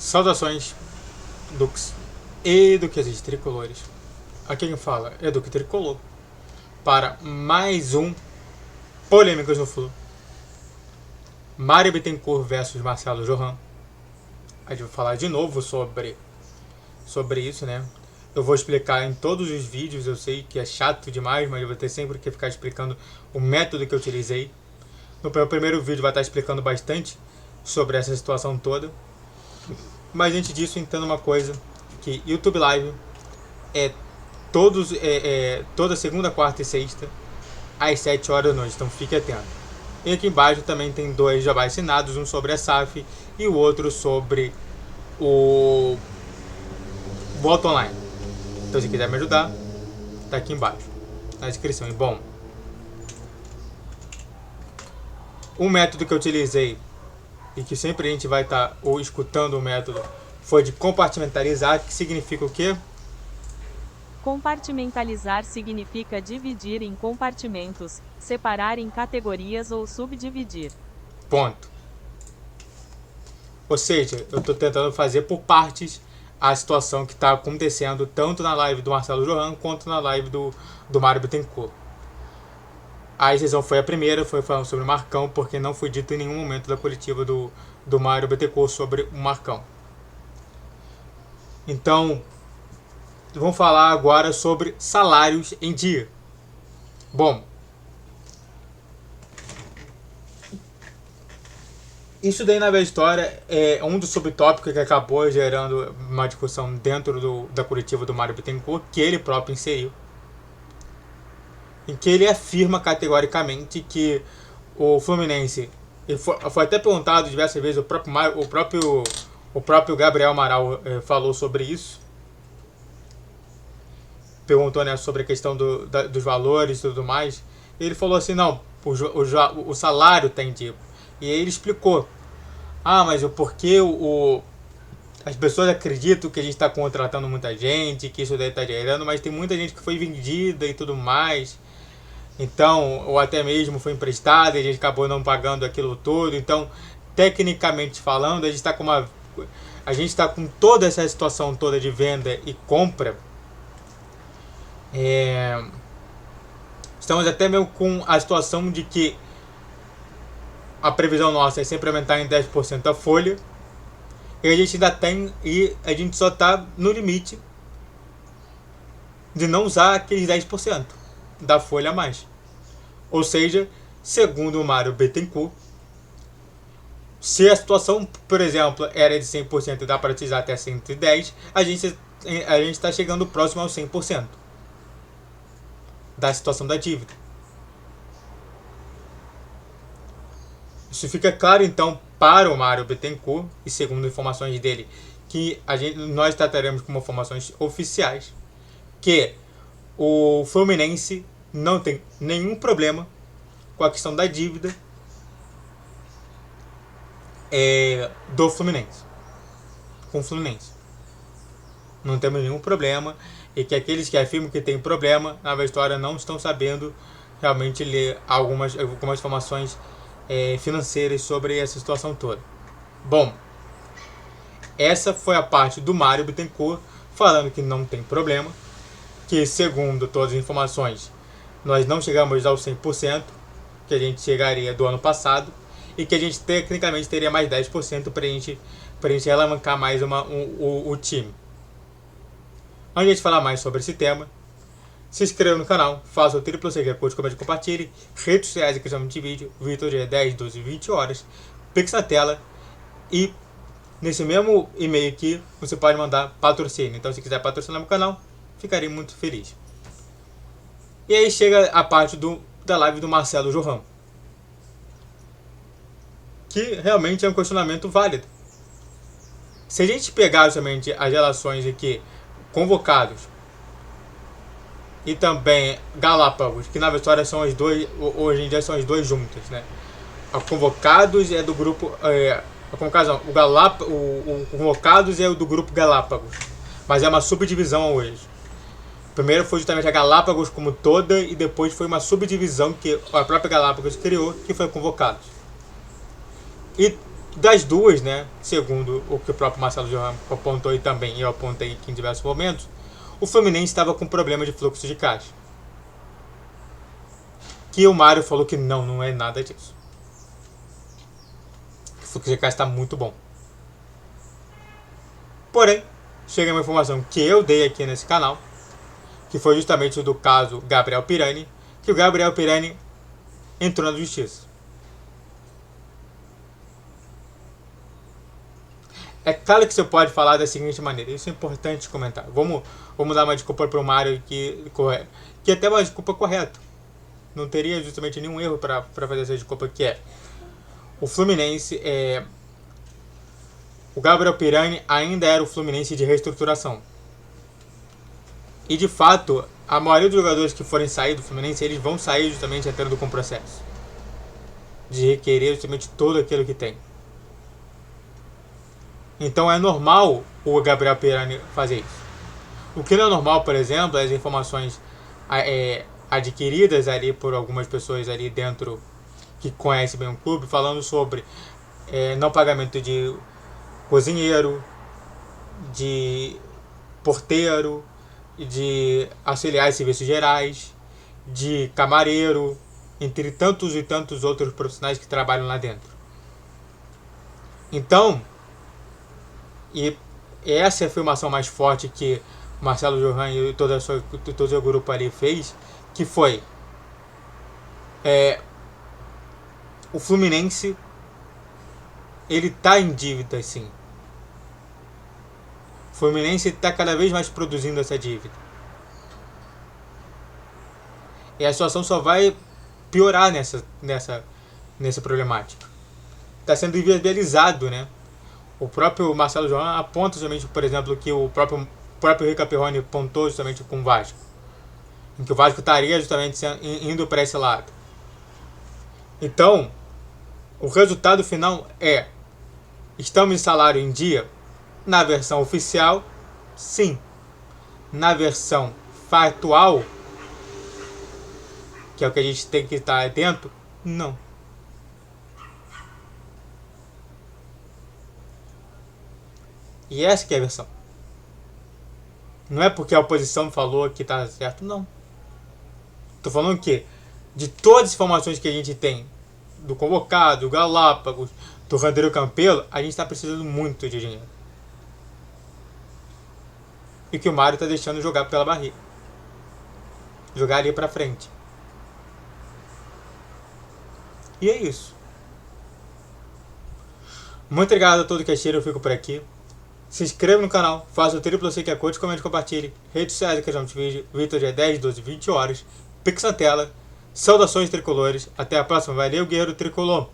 Saudações, Dux e Duqueses Tricolores. Aqui quem fala é Duque Tricolor para mais um Polêmicas no Flu. Mário Bittencourt versus Marcelo Johan. A gente vai falar de novo sobre isso, né? Eu vou explicar em todos os vídeos, eu sei que é chato demais, mas eu vou ter sempre que ficar explicando o método que eu utilizei. No primeiro vídeo vai estar explicando bastante sobre essa situação toda. Mas antes disso, entenda uma coisa, que YouTube Live é toda segunda, quarta e sexta, às 7 horas da noite, então fique atento. E aqui embaixo também tem dois jabás assinados, um sobre a SAF e o outro sobre o Voto Online. Então se quiser me ajudar, tá aqui embaixo, na descrição. E bom, o método que eu utilizei e que sempre a gente vai estar escutando o método foi de compartimentalizar, que significa o quê? Compartimentalizar significa dividir em compartimentos, separar em categorias ou subdividir. Ponto. Ou seja, eu estou tentando fazer por partes a situação que está acontecendo tanto na live do Marcelo Johan quanto na live do Mário Bittencourt. A exceção foi a primeira, foi falando sobre o Marcão, porque não foi dito em nenhum momento da coletiva do Mário Bittencourt sobre o Marcão. Então, vamos falar agora sobre salários em dia. Bom, isso daí na minha história é um dos subtópicos que acabou gerando uma discussão dentro da coletiva do Mário Bittencourt, que ele próprio inseriu, em que ele afirma categoricamente que o Fluminense, e foi até perguntado diversas vezes, o próprio Gabriel Amaral falou sobre isso, perguntou, né, sobre a questão dos valores e tudo mais, e ele falou assim, não, o salário está em dia. E aí ele explicou, mas o porquê as pessoas acreditam que a gente está contratando muita gente, que isso daí está gerando, mas tem muita gente que foi vendida e tudo mais, então, ou até mesmo foi emprestada e a gente acabou não pagando aquilo tudo. Então, tecnicamente falando, a gente está com toda essa situação toda de venda e compra. Estamos até mesmo com a situação de que a previsão nossa é sempre aumentar em 10% a folha. E a gente ainda tem, e a gente só está no limite de não usar aqueles 10% da folha a mais. Ou seja, segundo o Mário Bittencourt, se a situação, por exemplo, era de 100% e dá para utilizar até 110%, a gente está chegando próximo ao 100% da situação da dívida. Isso fica claro, então, para o Mário Bittencourt, e segundo informações dele, que nós trataremos como informações oficiais, que o Fluminense não tem nenhum problema com a questão da dívida do Fluminense. Com o Fluminense. Não temos nenhum problema. E que aqueles que afirmam que tem problema, na história, não estão sabendo realmente ler algumas informações financeiras sobre essa situação toda. Bom, essa foi a parte do Mário Bittencourt falando que não tem problema, que segundo todas as informações nós não chegamos ao 100%, que a gente chegaria do ano passado, e que a gente tecnicamente teria mais 10% para a gente alavancar mais o time. Antes de a gente falar mais sobre esse tema, se inscreva no canal, faça o triplo seguir, curte, comente, compartilhe, redes sociais e questão de vídeo, Vitor dia 10, 12 e 20 horas, Pix na tela, e nesse mesmo e-mail aqui você pode mandar patrocínio. Então se quiser patrocinar meu canal, ficarei muito feliz. E aí chega a parte da live do Marcelo Johan, que realmente é um questionamento válido. Se a gente pegar somente as relações aqui, convocados e também Galápagos, que na história são as duas, hoje em dia são as duas juntas, né? A convocados é do grupo, o convocados é o do grupo Galápagos, mas é uma subdivisão hoje. Primeiro foi justamente a Galápagos como toda, e depois foi uma subdivisão que a própria Galápagos criou, que foi convocados. E Das duas, né, segundo o que o próprio Marcelo Johan apontou e também eu apontei aqui em diversos momentos, o Fluminense estava com problema de fluxo de caixa. Que o Mário falou que não é nada disso. O fluxo de caixa está muito bom. Porém, chega uma informação que eu dei aqui nesse canal, que foi justamente o do caso Gabriel Pirani, que o Gabriel Pirani entrou na justiça. É claro que você pode falar da seguinte maneira, isso é importante comentar. Vamos dar uma desculpa para o Mário que até uma desculpa correta. Não teria justamente nenhum erro para fazer essa desculpa, que é o Fluminense, o Gabriel Pirani ainda era o Fluminense de reestruturação. E de fato, a maioria dos jogadores que forem sair do Fluminense, eles vão sair justamente entrando com o processo de requerer justamente tudo aquilo que tem. Então é normal o Gabriel Pirani fazer isso. O que não é normal, por exemplo, é as informações adquiridas ali por algumas pessoas ali dentro que conhecem bem o clube, falando sobre não pagamento de cozinheiro, de porteiro, de auxiliar de serviços gerais, de camareiro, entre tantos e tantos outros profissionais que trabalham lá dentro. Então, e essa é a afirmação mais forte que Marcelo Johan e todo o seu grupo ali fez, que foi o Fluminense, ele tá em dívida, sim. O Fluminense está cada vez mais produzindo essa dívida. E a situação só vai piorar nessa problemática. Está sendo inviabilizado, né? O próprio Marcelo Johan aponta justamente, por exemplo, que o próprio Rica Perrone apontou justamente com o Vasco. Em que o Vasco estaria justamente indo para esse lado. Então, o resultado final é: estamos em salário em dia? Na versão oficial, sim. Na versão factual, que é o que a gente tem que estar atento, não. E essa que é a versão. Não é porque a oposição falou que está certo, não. Estou falando que, de todas as informações que a gente tem, do Convocado, do Galápagos, do Randeiro Campelo, a gente está precisando muito de dinheiro. E que o Mário está deixando jogar pela barriga. Jogar ali para frente. E é isso. Muito obrigado a todo que assistiu, eu fico por aqui. Se inscreva no canal, faça o triplo C que é coach, comente e compartilhe. Redes sociais da Questão de Vídeo, Vitor dia 10, 12, 20 horas. Pix na tela. Saudações tricolores. Até a próxima. Valeu, guerreiro tricolor.